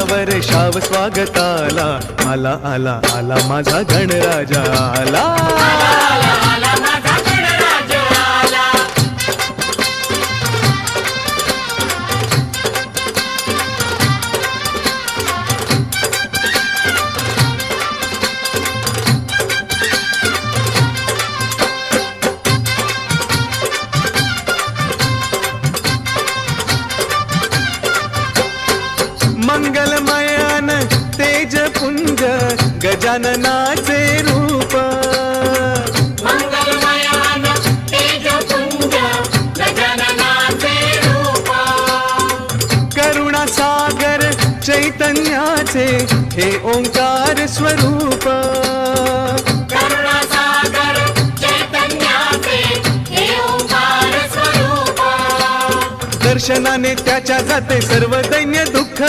वर्षाव स्वागताला आला आला आला माझा गणराजा आला मंगलमयान तेजपुंज गजाननाचे रूप मंगलमयान तेजपुंज गजाननाचे रूप करुणासागर चैतन्याचे हे ओंकार स्वरूप करुणासागर चैतन्याचे हे ओंकार स्वरूप दर्शनाने त्याच्या जाते सर्व दैन्य दुःख